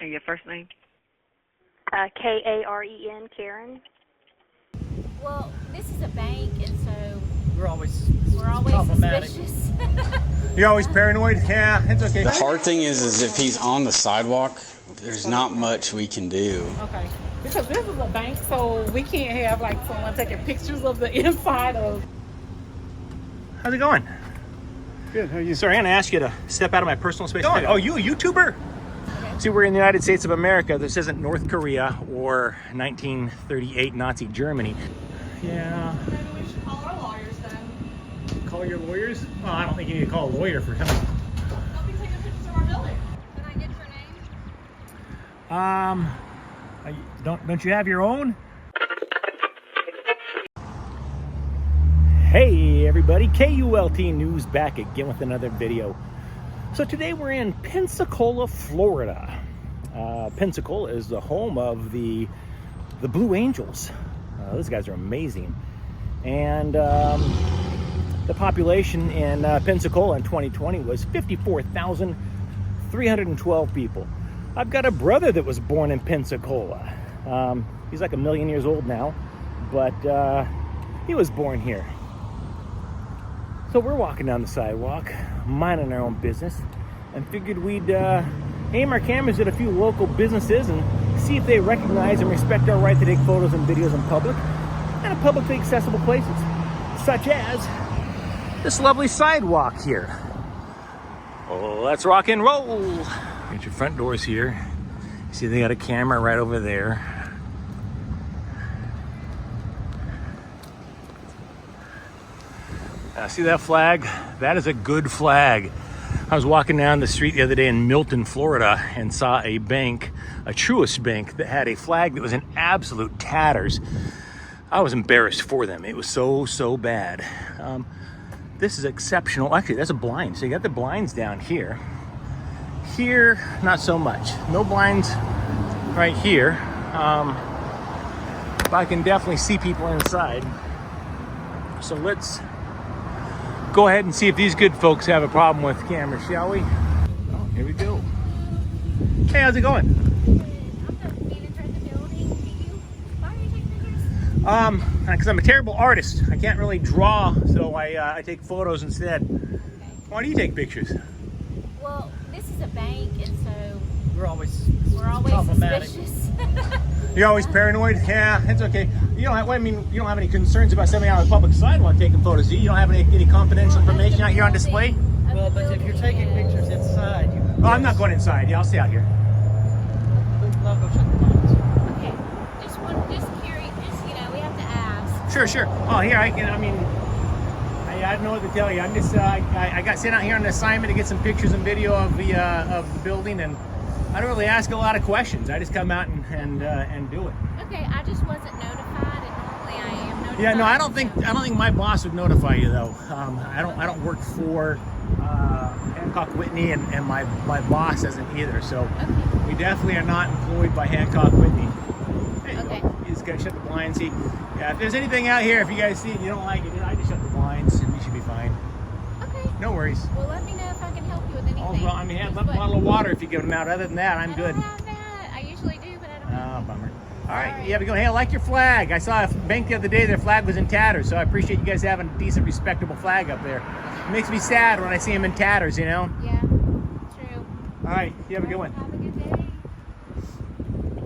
And your first name? Karen, Karen. Well, this is a bank, and so we're always suspicious. You're always paranoid? Yeah, it's okay. The hard thing is if he's on the sidewalk, there's not much we can do. Okay. Because this is a bank, so we can't have like someone taking pictures of the inside of. How's it going? Good, how are you? Sorry, I'm gonna ask you to step out of my personal space. Okay. Oh, you a YouTuber? Okay. See, we're in the United States of America. This isn't North Korea or 1938 Nazi Germany. Yeah. Maybe we should call our lawyers then. Call your lawyers? Well, I don't think you need to call a lawyer for coming. They'll be taking pictures of our building. Can I get your name? Don't you have your own? Hey everybody, KULT News back again with another video. So today we're in Pensacola, Florida. Pensacola is the home of the Blue Angels. Those guys are amazing. And the population in Pensacola in 2020 was 54,312 people. I've got a brother that was born in Pensacola. He's like 1 million years old now, but he was born here. So we're walking down the sidewalk, minding our own business, and figured we'd aim our cameras at a few local businesses and see if they recognize and respect our right to take photos and videos in public and in publicly accessible places, such as this lovely sidewalk here. Oh, let's rock and roll. Get your front doors here. See, they got a camera right over there. See that flag? That is a good flag. I was walking down the street the other day in Milton, Florida, and saw a bank, a Truist bank, that had a flag that was in absolute tatters. I was embarrassed for them. It was so bad. This is exceptional. Actually, that's a blind. So you got the blinds down here. Here, not so much. No blinds right here. But I can definitely see people inside. So let's go ahead and see if these good folks have a problem with cameras, shall we? Oh, here we go. Hey, how's it going? Because I'm a terrible artist. I can't really draw, so I take photos instead. Okay. Why do you take pictures? Well, this is a bank, and so We're always suspicious. You're always paranoid? Yeah, it's okay. You don't have any concerns about somebody on a public sidewalk taking photos, do you? You don't have any confidential information out here on display? Well, but if you're taking pictures inside, you. Oh, I'm not going inside. Yeah, I'll stay out here. Love go shut the blinds. Okay. Just curious. We have to ask. Sure. Oh, here I don't know what to tell you. I'm just I got sent out here on an assignment to get some pictures and video of the building, and I don't really ask a lot of questions. I just come out and do it. Okay, I just wasn't notified, and normally I am notified. Yeah, no, I don't think my boss would notify you though. I don't work for Hancock Whitney, and my boss doesn't either. So Okay. we definitely are not employed by Hancock Whitney. Hey, Okay. you just gotta shut the blinds. See, yeah, if there's anything out here, if you guys see it and you don't like it, I just shut the blinds and you should be fine. Okay. No worries. Well, let me know if I can help you with anything. Well, I mean, have a bottle of water if you give them out. Other than that, I'm I good. don't have that. I usually do, but I don't have Oh, bummer. All right, yeah, we go. Hey, I like your flag. I saw a bank the other day, their flag was in tatters, so I appreciate you guys having a decent, respectable flag up there. It makes me sad when I see them in tatters, you know? Yeah, true. All right, you have a good one. Have a good day.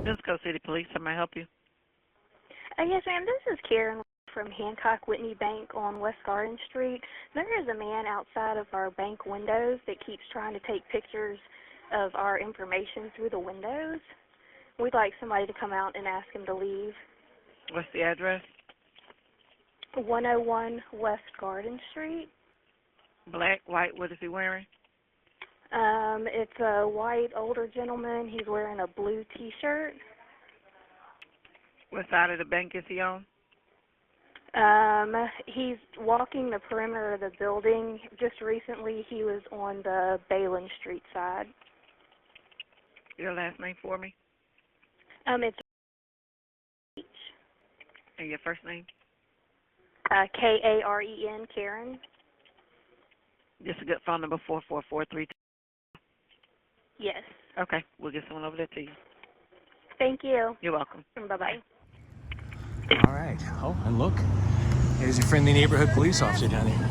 Pensacola City Police, how may I help you? Yes, ma'am. This is Karen from Hancock Whitney Bank on West Garden Street. There is a man outside of our bank windows that keeps trying to take pictures of our information through the windows. We'd like somebody to come out and ask him to leave. What's the address? 101 West Garden Street. Black, white, what is he wearing? It's a white older gentleman. He's wearing a blue T-shirt. What side of the bank is he on? He's walking the perimeter of the building. Just recently, he was on the Balin Street side. Your last name for me? It's H. And your first name? Karen, Karen. Just a good phone number, 44432. Yes. Okay, we'll get someone over there to you. Thank you. You're welcome. Bye-bye. All right. Oh, and look, there's your friendly neighborhood police officer down there.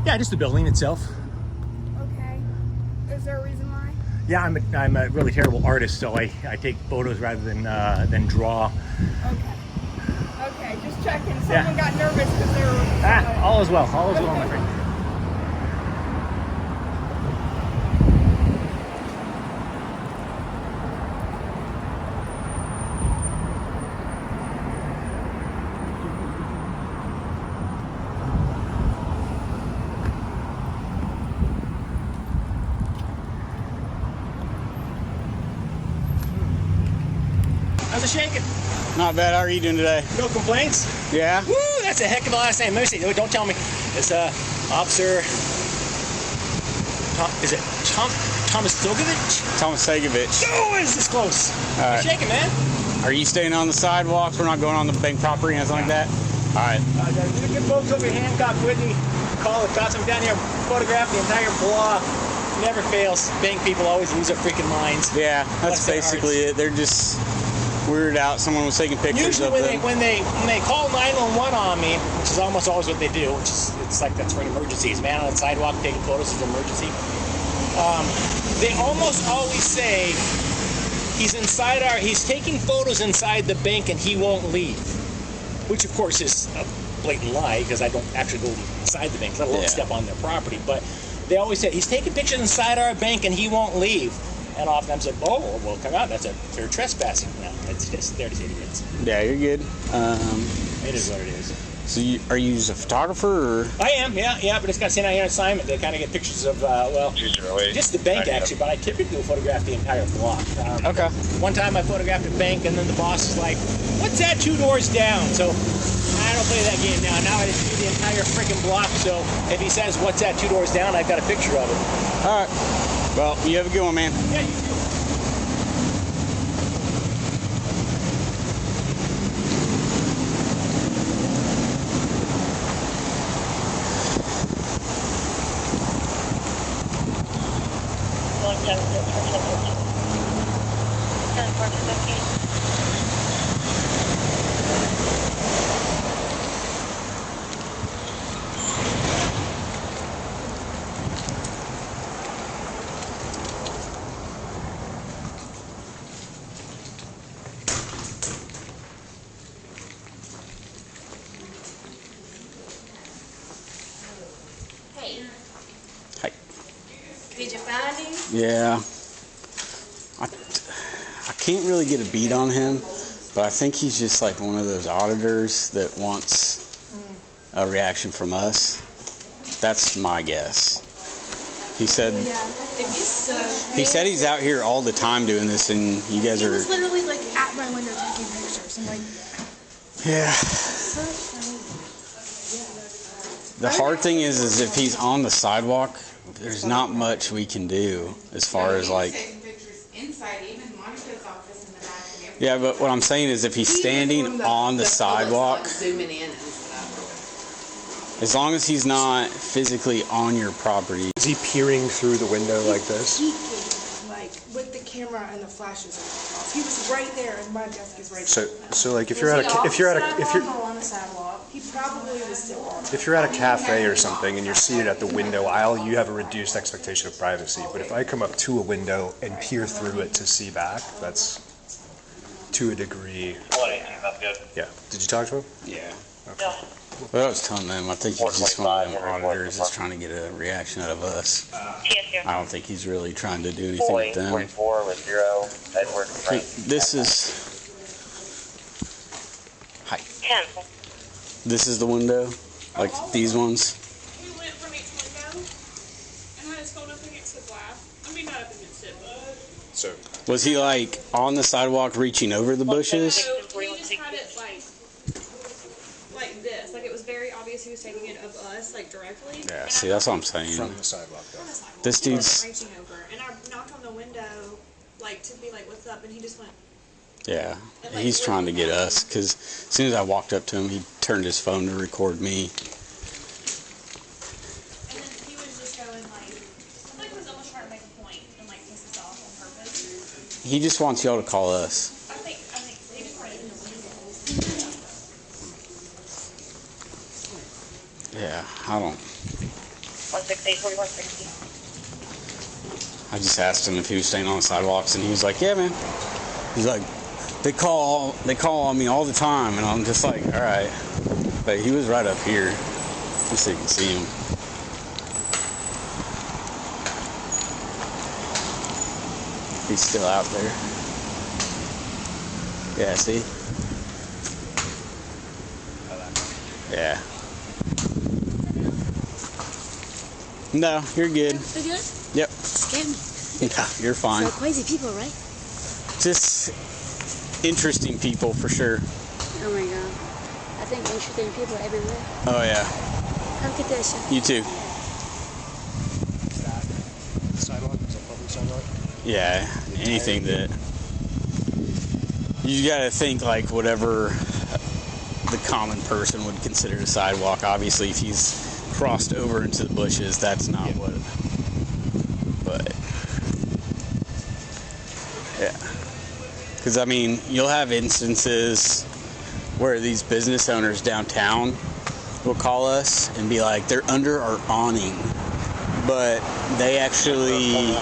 Yeah, just the building itself. Okay. Is there a reason why? Yeah, I'm a really terrible artist, so I take photos rather than draw. Okay. Okay, just checking. Someone got nervous because they were... All is well. All is well, my friend. How's it shaking? Not bad. How are you doing today? No complaints? Yeah. Woo, that's a heck of a last name. Let me see. Don't tell me. It's Officer is it Thomas Silgovich? Thomas Segovich. Oh, is this close? All right. Shaking, man. Are you staying on the sidewalks? We're not going on the bank property or anything like that? All right. There's good folks over in Hancock, Whitney. Call it. Got some down here. Photograph the entire block. Never fails. Bank people always lose their freaking minds. Yeah, that's Bless their basically hearts. it. They're just weirded out. Someone was taking pictures Usually of them. when they call 911 on me, which is almost always what they do, which is it's like that's for an emergency. Is man on the sidewalk taking photos of an emergency. They almost always say he's taking photos inside the bank and he won't leave, which of course is a blatant lie because I don't actually go inside the bank, let alone step on their property. But they always say he's taking pictures inside our bank and he won't leave. And oftentimes like, oh, well, come on, they're trespassing. No, it's just they're just idiots. Yeah, you're good. It is what it is. So are you a photographer? Or? I am, yeah, but it's got sent out here on assignment to kind of get pictures of, just the bank actually, but I typically will photograph the entire block. Okay. One time I photographed a bank and then the boss is like, what's that 2 doors down? So I don't play that game now. Now I just do the entire freaking block, so if he says, what's that 2 doors down, I've got a picture of it. All right. Well, you have a good one, man. Yeah, you do. Hey, Hi. did you find him? Yeah. I can't really get a beat on him, but I think he's just like one of those auditors that wants a reaction from us. That's my guess. He said he's out here all the time doing this, and you guys He are. was literally like at my window taking pictures. I'm like, Yeah. The hard thing is if he's on the sidewalk, there's not much we can do as far as like. Yeah, but what I'm saying is if he's standing on the sidewalk, as long as he's not physically on your property. Is he peering through the window like this? peeking, like with the camera and the flashes off. He was right there, and my desk is right there. So like if Was you're he at off a if you're the at a if sidewalk you're or on the sidewalk, he probably was still on. if you're at a cafe or something and you're seated at the window aisle, you have a reduced expectation of privacy. But if I come up to a window and peer through it to see back, that's to a degree. That's good. Yeah. Did you talk to him? Yeah. Okay. Well, I was telling them, I think he's just one of them auditors that's trying to get a reaction out of us. I don't think he's really trying to do anything with them. 44 with 0, Edward. This is... Hi. 10. This is the window? Like these ones? We went from each window and had his phone up against the glass. I mean, not up against it, but... So Was he like on the sidewalk reaching over the bushes? So he just had it like this. Like it was very obvious he was taking it of us, like directly. Yeah, see, that's what I'm saying. from the sidewalk though. On the sidewalk. This He was dude's... reaching over, and I knocked on the window, like to be like, "What's up?" And he just went. Yeah, he's trying to get us, because as soon as I walked up to him, he turned his phone to record me. And then he was just going like he was almost trying to make a point and like piss us off. He just wants y'all to call us. Yeah, I don't. 168-4160. I just asked him if he was staying on the sidewalks, and he was like, "Yeah, man." He's like, "They call on me all the time," and I'm just like, "All right." But he was right up here, just so you can see him. He's still out there. Yeah, see? Yeah. No, you're good. You good? Yep. Scared me. Yeah, you're fine. So crazy people, right? Just interesting people for sure. Oh my god. I think interesting people everywhere. Oh yeah. Have a good day, sir. You too. Sidewalk? Is that public sidewalk? Yeah, anything that you gotta think like whatever the common person would consider a sidewalk. Obviously, if he's crossed over into the bushes, that's not what. But yeah, because I mean, you'll have instances where these business owners downtown will call us and be like, they're under our awning, but they actually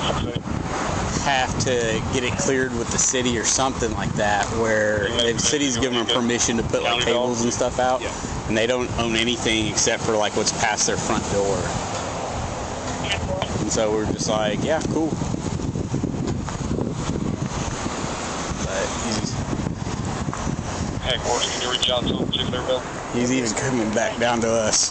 have to get it cleared with the city or something like that, where the city's given them permission to put like tables and stuff out, and they don't own anything except for like what's past their front door. And so we're just like, yeah, cool. But Hey, Morris, can you reach out to him, see if they're available? he's even coming back down to us.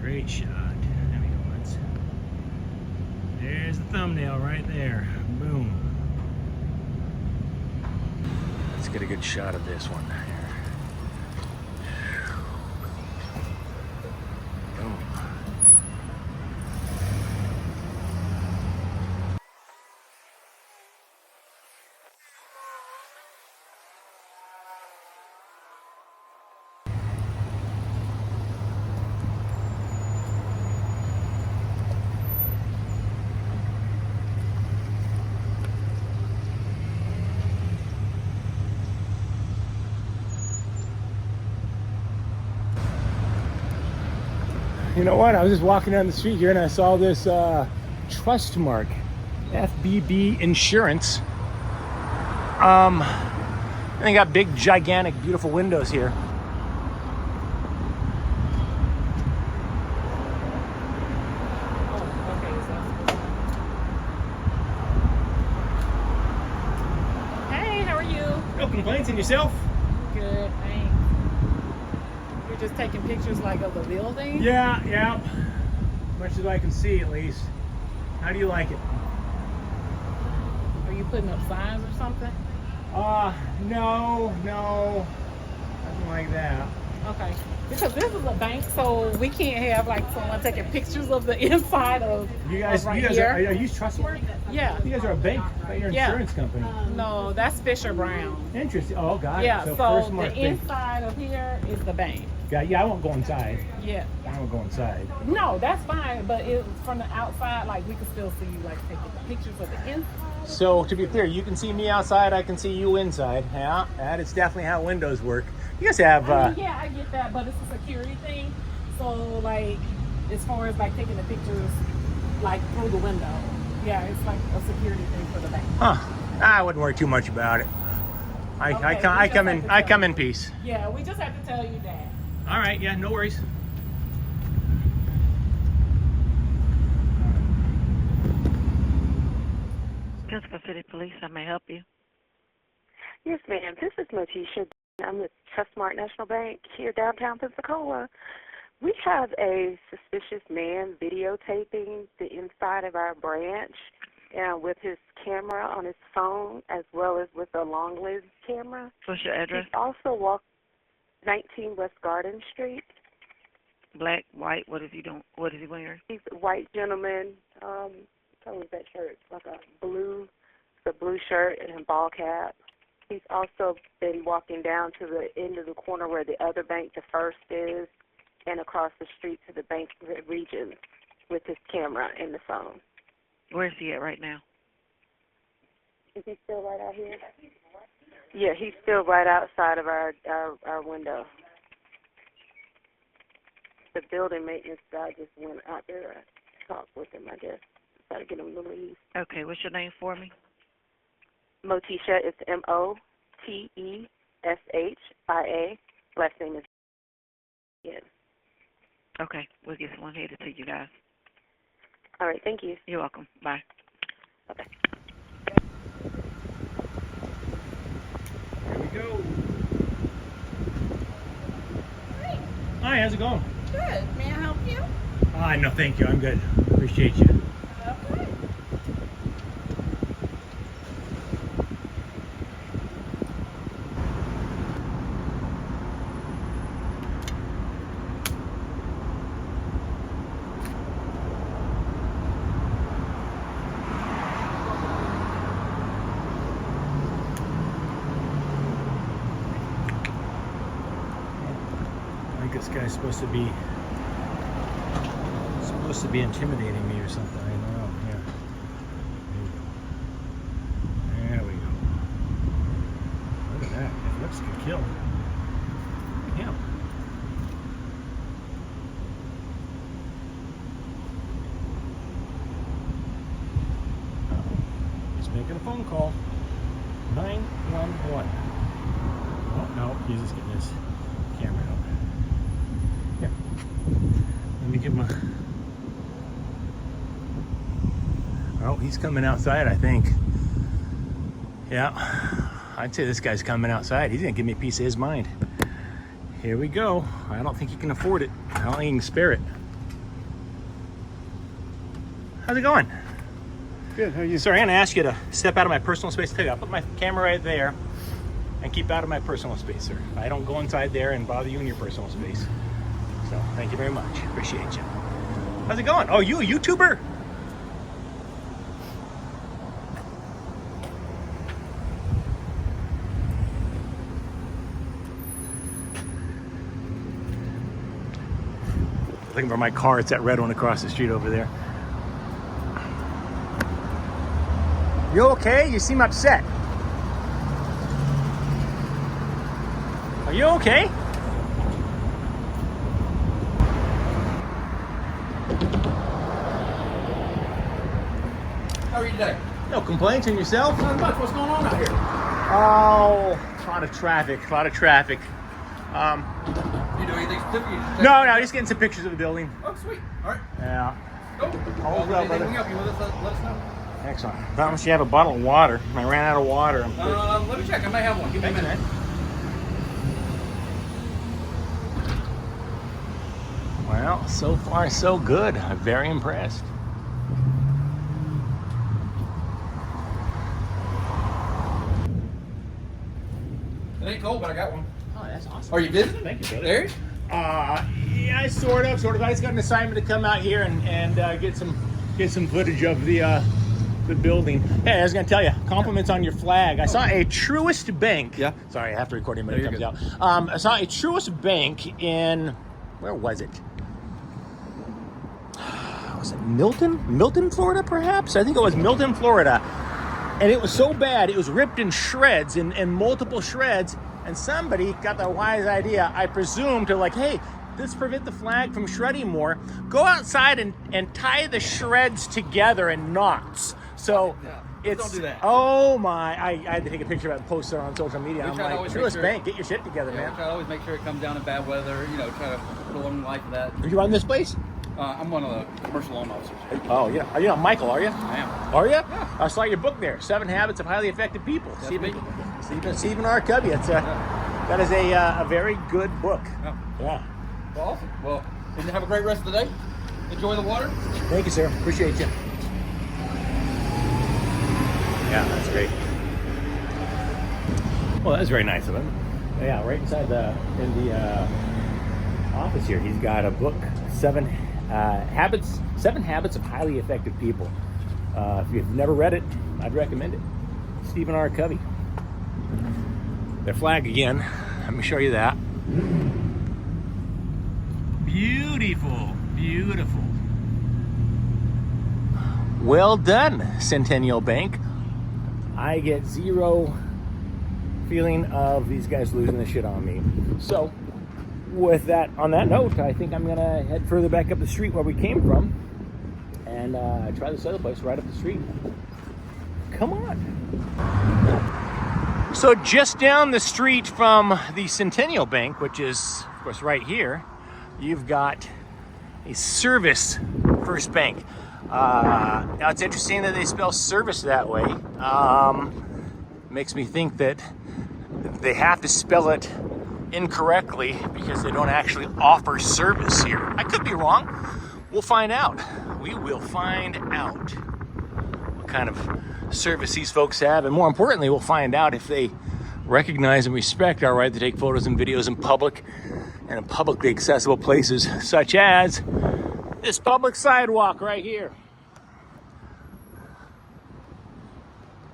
Great shot. There we go. There's the thumbnail right there. Boom. Let's get a good shot of this one. Boom. You know what? I was just walking down the street here and I saw this trust mark, FBB Insurance. And they got big, gigantic, beautiful windows here. Hey, how are you? No complaints, and yourself? Good, thanks. You're just taking pictures like of the building? Yeah. Much as I can see, at least. How do you like it? Are you putting up signs or something? No, nothing like that. Okay. Because this is a bank, so we can't have like someone taking pictures of the inside of You guys here. are you Trustmark? Yeah. You guys are a bank, but you're an insurance company. No, that's Fisher Brown. Interesting. Oh, got it. Yeah, so First the Mark inside of here is the bank. Yeah, I won't go inside. Yeah. I won't go inside. No, that's fine, but from the outside, like we can still see you like taking the pictures of the inside. So to be clear, you can see me outside, I can see you inside. Yeah, that is definitely how windows work. You guys have yeah, I get that, but it's a security thing. So like, as far as like taking the pictures, like through the window, yeah, it's like a security thing for the bank. Huh. I wouldn't worry too much about it. I come in peace. Yeah, we just have to tell you that. All right, yeah, no worries. Pensacola City Police, I may help you. Yes, ma'am. This is Motisha. I'm with Trustmark National Bank here downtown Pensacola. We have a suspicious man videotaping the inside of our branch with his camera on his phone as well as with a long-lived camera. What's your address? He's also walked 19 West Garden Street. Black, white, what is he doing? What is he wearing? He's a white gentleman. What was that shirt? It's like a blue shirt and a ball cap. He's also been walking down to the end of the corner where the other bank, the First, is, and across the street to the bank region with his camera and the phone. Where is he at right now? Is he still right out here? Yeah, he's still right outside of our window. The building maintenance guy just went out there to talk with him, I guess. Try to get him to leave. Okay, what's your name for me? Motisha, it's Motessia. Last name is Ian. Okay, we'll get someone headed to you guys. All right, thank you. You're welcome. Bye. Okay. Here we go. Hi, how's it going? Good. May I help you? No, thank you. I'm good. Appreciate you. Okay. I think this guy's supposed to be intimidating me or something. I don't know. Yeah. There we go. Look at that. It looks to kill. Look at him. He's making a phone call. 911. Oh no, he's just getting his camera out. Yeah. Let me give him a. Oh, he's coming outside, I think. Yeah, I'd say this guy's coming outside. He's gonna give me a piece of his mind. Here we go. I don't think he can afford it. I don't think he can spare it. How's it going? Good, how are you? Sorry, I'm gonna ask you to step out of my personal space. Tell you, I'll put my camera right there and keep out of my personal space, sir. I don't go inside there and bother you in your personal space. So, thank you very much. Appreciate you. How's it going? Oh, you a YouTuber? Looking for my car. It's that red one across the street over there. You okay? You seem upset. Are you okay? How are you today? No complaints. And yourself? Not much. What's going on out here? Oh, a lot of traffic. You do anything specific? No, just getting some pictures of the building. Oh, sweet. All right. Yeah. Go. All well, anything brother. we can help you with us, let us know. Excellent. Not unless you have a bottle of water. I ran out of water. Let me check. I may have one. Give me a minute. Well, so far so good. I'm very impressed. It ain't cold, but I got one. Oh, that's awesome. Are you visiting? Thank you, brother. There? Yeah, sort of. I just got an assignment to come out here and get some footage of the building. Hey, I was gonna tell you, compliments on your flag. I saw a Truist Bank. Yeah. Sorry, I have to record him when No, it comes you're out. I saw a Truist Bank in, where was it? Was it Milton, Florida, perhaps? I think it was Milton, Florida. And it was so bad, it was ripped in shreds, in multiple shreds. And somebody got the wise idea, I presume, to like, hey, let's prevent the flag from shredding more. Go outside and tie the shreds together in knots. So it's, don't do that. Oh my, I had to take a picture of it and post it on social media. We I'm try to like, always make Truist sure- Bank, get your shit together, We man. try to always make sure it comes down in bad weather, try to prolong the life of that. Are you on this place? I'm one of the commercial loan officers. Oh, yeah. You're not Michael, are you? I am. Are you? Yeah. I saw your book there, 7 Habits of Highly Effective People. That's me. Stephen R. Covey. It's That is a very good book. Yeah. Yeah. Well, awesome. Well, and have a great rest of the day. Enjoy the water. Thank you, sir. Appreciate you. Yeah, that's great. Well, that's very nice of him. Yeah, right inside the office here, he's got a book, Seven Habits of Highly Effective People. If you've never read it, I'd recommend it. Stephen R. Covey. Their flag again. Let me show you that. Beautiful, beautiful. Well done, Centennial Bank. I get zero feeling of these guys losing the shit on me. So, with that, on that note, I think I'm gonna head further back up the street where we came from and try this other place right up the street. Come on. So just down the street from the Centennial Bank, which is, of course, right here, you've got a Service First Bank. Now it's interesting that they spell service that way. Makes me think that they have to spell it incorrectly because they don't actually offer service here. I could be wrong. We'll find out. We will find out what kind of service these folks have, and more importantly, we'll find out if they recognize and respect our right to take photos and videos in public and in publicly accessible places, such as this public sidewalk right here.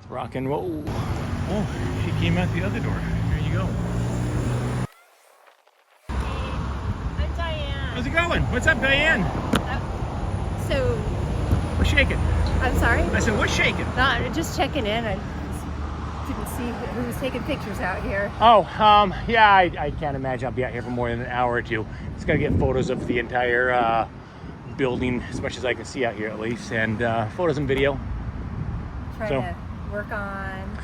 Rock and roll. Oh, she came out the other door. Here you go. I'm Diane. How's it going? What's up, Diane? So, What's shaking? I'm sorry? I said, what's shaking? Not just checking in. I didn't see who was taking pictures out here. Oh, yeah, I can't imagine I'll be out here for more than an hour or two. Just gotta get photos of the entire building, as much as I can see out here at least, and photos and video. Trying to work on.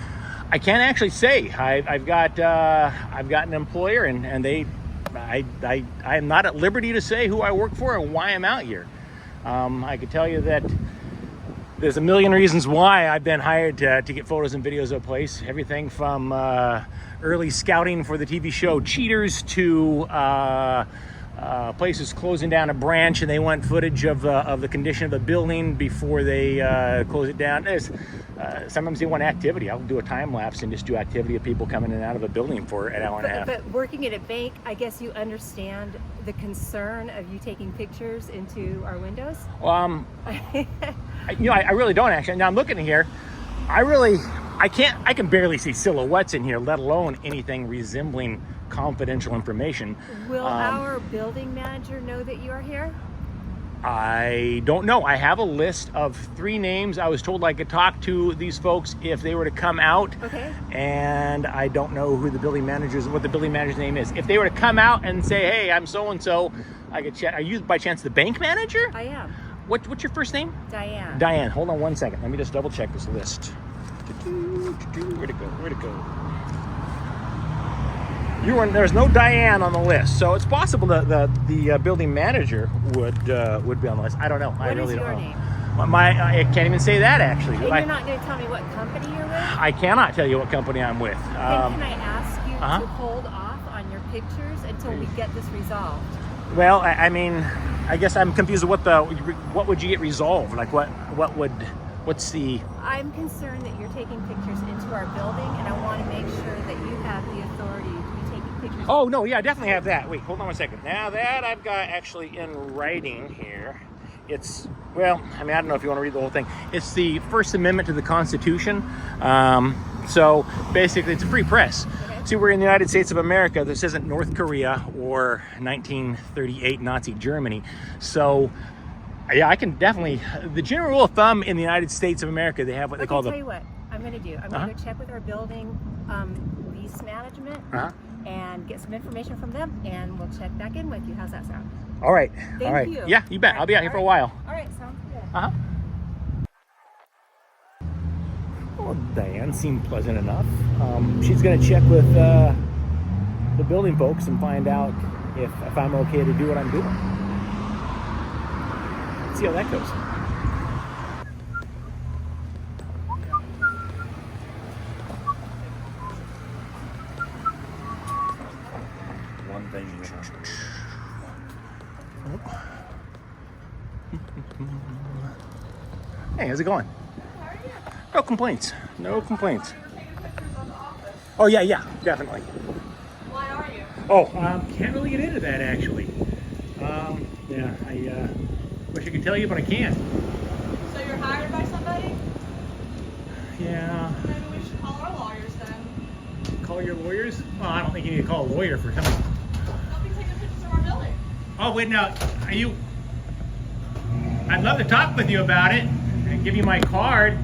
I can't actually say. I've got an employer, and I am not at liberty to say who I work for and why I'm out here. I can tell you that there's a million reasons why I've been hired to get photos and videos of a place. Everything from early scouting for the TV show Cheaters to places closing down a branch and they want footage of the condition of the building before they close it down. Sometimes they want activity. I'll do a time lapse and just do activity of people coming in and out of a building for an hour and a half. But working at a bank, I guess you understand the concern of you taking pictures into our windows? I really don't actually. Now I'm looking here. I can barely see silhouettes in here, let alone anything resembling confidential information. Will our building manager know that you are here? I don't know. I have a list of 3 names. I was told I could talk to these folks if they were to come out. Okay. And I don't know who the building manager is, what the building manager's name is. If they were to come out and say, "Hey, I'm so and so," I could check. Are you by chance the bank manager? I am. What's your first name? Diane. Diane. Hold on one second. Let me just double check this list. Where'd it go? There's no Diane on the list, so it's possible that the building manager would be on the list. I don't know. I really don't know. What is your name? I can't even say that actually. And you're not going to tell me what company you're with? I cannot tell you what company I'm with. Then can I ask you to hold off on your pictures until we get this resolved? Well, I mean, I guess I'm confused with what would you get resolved? Like what's the? I'm concerned that you're taking pictures into our building, and I want to make sure that you have the authority to be taking pictures. Oh no, yeah, I definitely have that. Wait, hold on one second. Now that I've got actually in writing here, it's, well, I mean, I don't know if you want to read the whole thing. It's the First Amendment to the Constitution. So basically, it's a free press. Okay. See, we're in the United States of America. This isn't North Korea or 1938 Nazi Germany. So, yeah, I can definitely, the general rule of thumb in the United States of America, they have what they call the... I'll tell you what I'm going to do. I'm going to go check with our building lease management and get some information from them, and we'll check back in with you. How's that sound? All right. Thank you. Yeah, you bet. I'll be out here for a while. All right, sounds good. Well, Diane seemed pleasant enough. She's going to check with the building folks and find out if I'm okay to do what I'm doing. See how that goes. Hey, how's it going? No complaints. No complaints. Oh yeah, definitely. Why are you? Oh, can't really get into that actually. Yeah, I wish I could tell you, but I can't. So you're hired by somebody? Yeah. Maybe we should call our lawyers then. Call your lawyers? Well, I don't think you need to call a lawyer for something. They'll be taking pictures of our building. Oh, wait, now, are you... I'd love to talk with you about it and give you my card.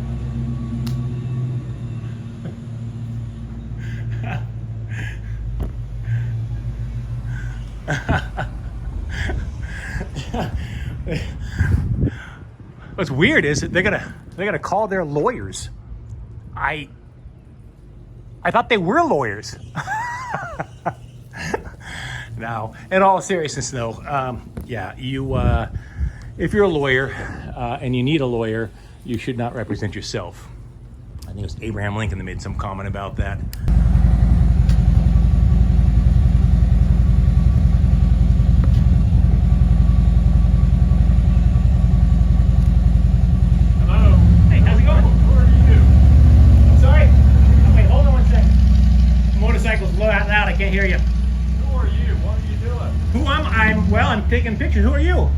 What's weird is that they're gonna call their lawyers. I thought they were lawyers. No, in all seriousness though, yeah, you if you're a lawyer and you need a lawyer, you should not represent yourself. I think it was Abraham Lincoln that made some comment about that. Loud, I can't hear you. Who are you? What are you doing? I'm taking pictures. Who are you?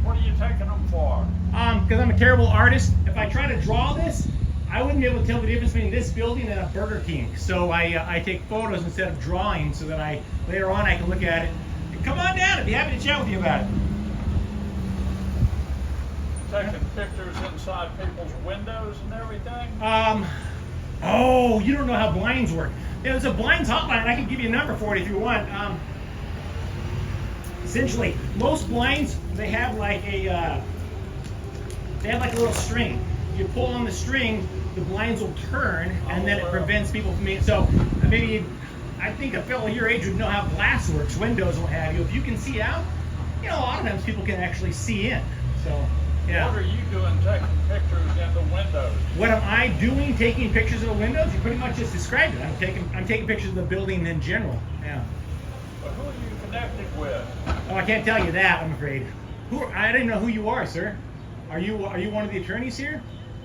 What are you taking them for? Because I'm a terrible artist. If I try to draw this, I wouldn't be able to tell the difference between this building and a Burger King. So I take photos instead of drawing so that later on I can look at it. And come on down, I'd be happy to chat with you about it. Taking pictures inside people's windows and everything? Oh, you don't know how blinds work. There's a blinds hotline. I can give you a number for it if you want. Essentially, most blinds, they have like a little string. You pull on the string, the blinds will turn, and then it prevents people from being. So maybe I think a fellow your age would know how glass works, windows, what have you. If you can see out, a lot of times people can actually see in. So. Yeah. What are you doing taking pictures in the windows? What am I doing taking pictures of the windows? You pretty much just described it. I'm taking pictures of the building in general. Yeah. But who are you connected with? Oh, I can't tell you that, I'm afraid. I didn't know who you are, sir. Are you one of the attorneys here?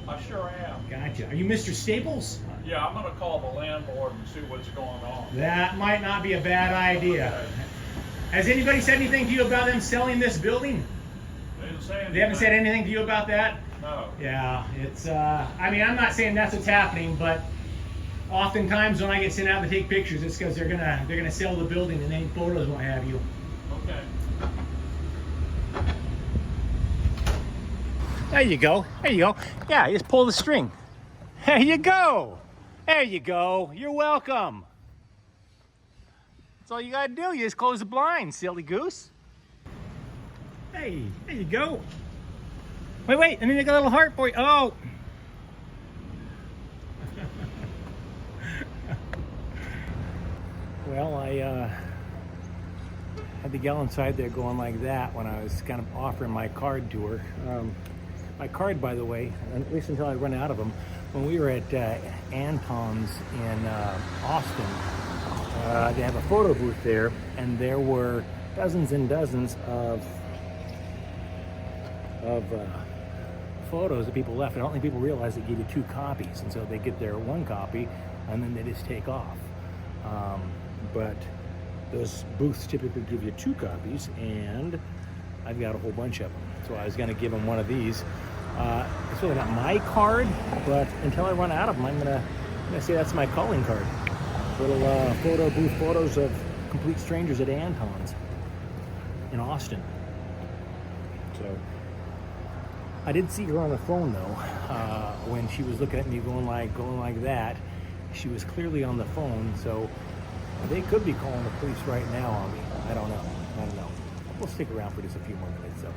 I sure am. Gotcha. Are you Mr. Staples? Yeah, I'm going to call the landlord and see what's going on. That might not be a bad idea. Okay. Has anybody said anything to you about them selling this building? They haven't said anything to you about that? No. Yeah, it's, I'm not saying that's what's happening, but oftentimes when I get sent out to take pictures, it's because they're gonna sell the building and any photos won't have you. Okay. There you go. There you go. Yeah, you just pull the string. There you go. There you go. You're welcome. That's all you gotta do. You just close the blinds, silly goose. Hey, there you go. Wait, and then they got a little heart for you. Oh. Well, I had the gal inside there going like that when I was kind of offering my card to her. My card, by the way, at least until I run out of them, when we were at Anton's in Austin, they have a photo booth there, and there were dozens and dozens of photos that people left. I don't think people realize they give you 2 copies, and so they get their 1 copy and then they just take off. But those booths typically give you 2 copies, and I've got a whole bunch of them. So I was going to give them one of these. It's really not my card, but until I run out of them, I'm gonna say that's my calling card. Little photo booth photos of complete strangers at Anton's in Austin. So. I did see her on the phone though, when she was looking at me going like that. She was clearly on the phone, so they could be calling the police right now on me. I don't know. We'll stick around for just a few more minutes though.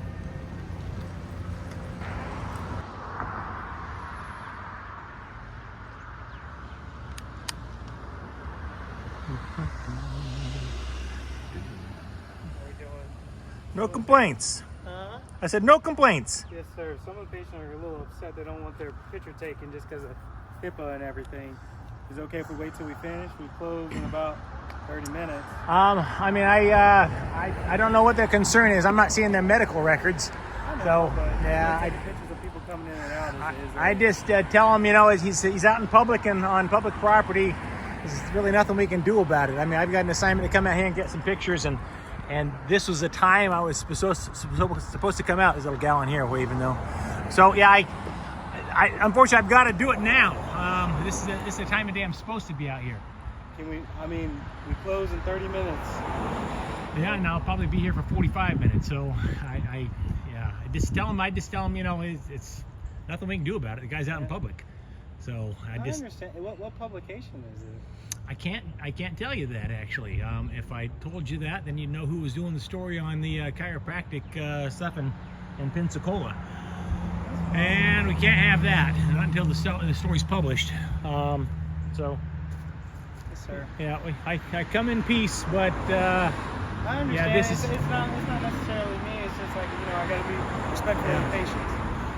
No complaints. Huh? I said no complaints. Yes, sir. Some of the patients are a little upset. They don't want their picture taken just because of HIPAA and everything. Is it okay if we wait till we finish? We close in about 30 minutes. I mean, I don't know what their concern is. I'm not seeing their medical records. I know, So, but yeah, pictures of people coming in and out. I just tell him, you know, he's out in public and on public property. There's really nothing we can do about it. I meI'm got an assignment to come out here and get some pictures, and this was the time I was supposed to come out. There's a little gal in here waving though. So yeah, I unfortunately I've got to do it now. This is the time of day I'm supposed to be out here. Can we? I mean, we close in 30 minutes. Yeah, and I'll probably be here for 45 minutes. So I just tell him, you know, it's nothing we can do about it. The guy's out in public. So I understand. What publication is it? I can't tell you that actually. If I told you that, then you'd know who was doing the story on the chiropractic stuff in Pensacola. And we can't have that not until the story's published. So. Yes, sir. Yeah, I come in peace, but I understand. yeah, this is. It's not necessarily me. It's just like, you know, I got to be respectful and patient.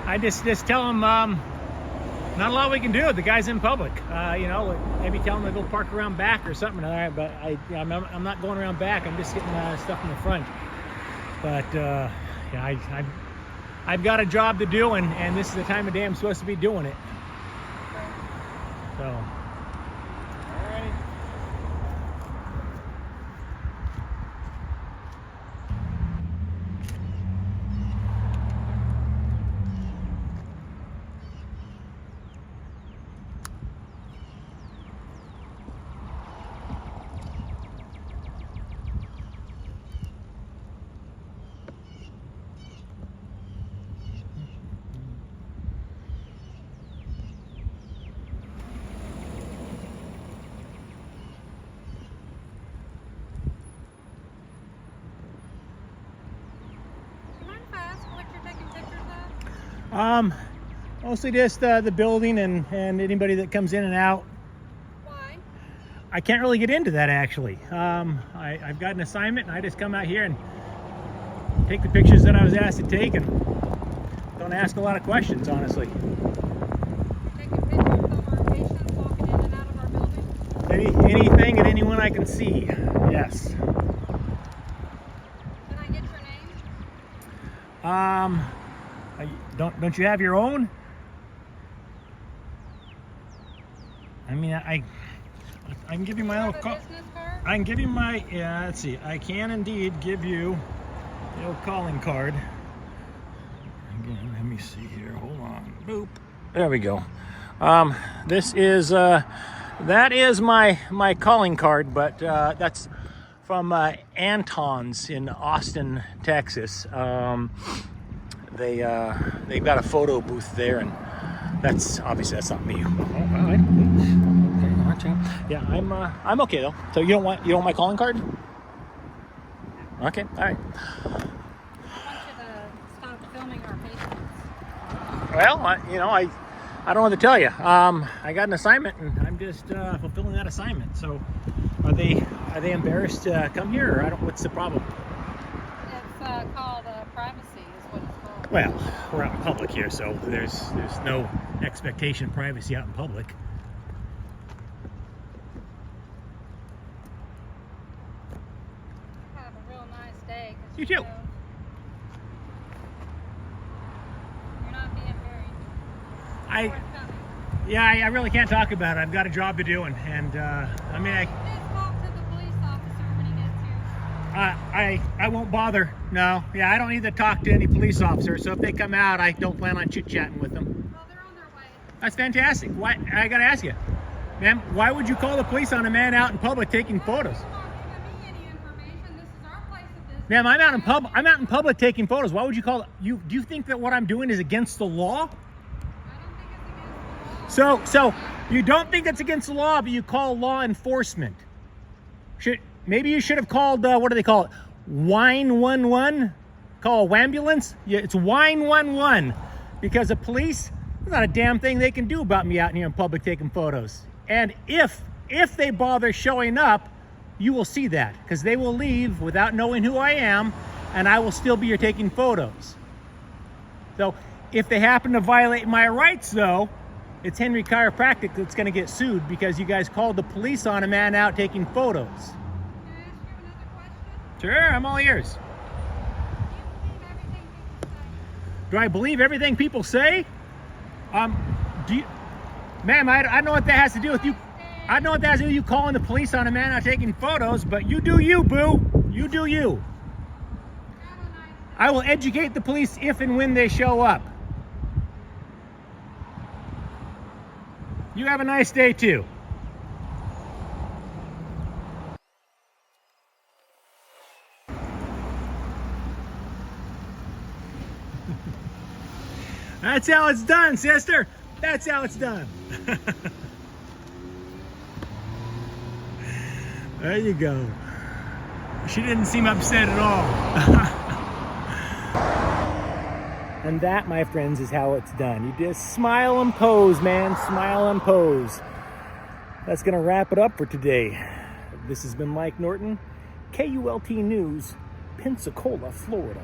I just tell him. Not a lot we can do. The guy's in public. You know, maybe tell him to go park around back or something. All right, but I'm not going around back. I'm just getting stuff in the front. But yeah, I've got a job to do, and this is the time of day I'm supposed to be doing it. So. Mostly just the building and anybody that comes in and out. Why? I can't really get into that actually. I've got an assignment and I just come out here and take the pictures that I was asked to take and don't ask a lot of questions, honestly. Taking pictures of our patients walking in and out of our building? Anything and anyone I can see, yes. Can I get your name? Don't you have your own? I mean, I can give you my little call. I can give you my, yeah, let's see. I can indeed give you the old calling card. Again, let me see here. Hold on. Boop. There we go. This is that is my calling card, but that's from Anton's in Austin, Texas. They've got a photo booth there, and that's obviously that's not me. Oh, all right. Okay, yeah, I'm okay though. So you don't want my calling card? Okay, all right. I want you to stop filming our patients. Well, I don't know what to tell you. I got an assignment, and I'm just fulfilling that assignment. So, are they embarrassed to come here, or what's the problem? It's called privacy, is what it's called. Well, we're out in public here, so there's no expectation of privacy out in public. Have a real nice day. You too. You're not being very forthcoming. I really can't talk about it. I've got a job to do, and I mean, Just talk to the police officer when he gets here. I won't bother. No, yeah, I don't need to talk to any police officer. So if they come out, I don't plan on chit-chatting with them. Well, they're on their way. That's fantastic. Why? I gotta ask you, ma'am, why would you call the police on a man out in public taking photos? Ma'am, I'm out in public taking photos. Why would you call you? Do you think that what I'm doing is against the law? So you don't think it's against the law, but you call law enforcement. Maybe you should have called what do they call it? Wine 11? Call a ambulance? Yeah, it's Wine 11 because the police. There's not a damn thing they can do about me out here in public taking photos. And if they bother showing up, you will see that because they will leave without knowing who I am, and I will still be here taking photos. So if they happen to violate my rights, though, it's Henry Chiropractic that's going to get sued because you guys called the police on a man out taking photos. Sure, I'm all ears. Do I believe everything people say? Do you, ma'am, I know what that has to do with you. I know what that has to do with you calling the police on a man not taking photos, but you do you, boo. You do you. I will educate the police if and when they show up. You have a nice day too. That's how it's done, sister. That's how it's done. There you go. She didn't seem upset at all. And that, my friends, is how it's done. You just smile and pose, man. Smile and pose. That's going to wrap it up for today. This has been Mike Norton, KULT News, Pensacola, Florida.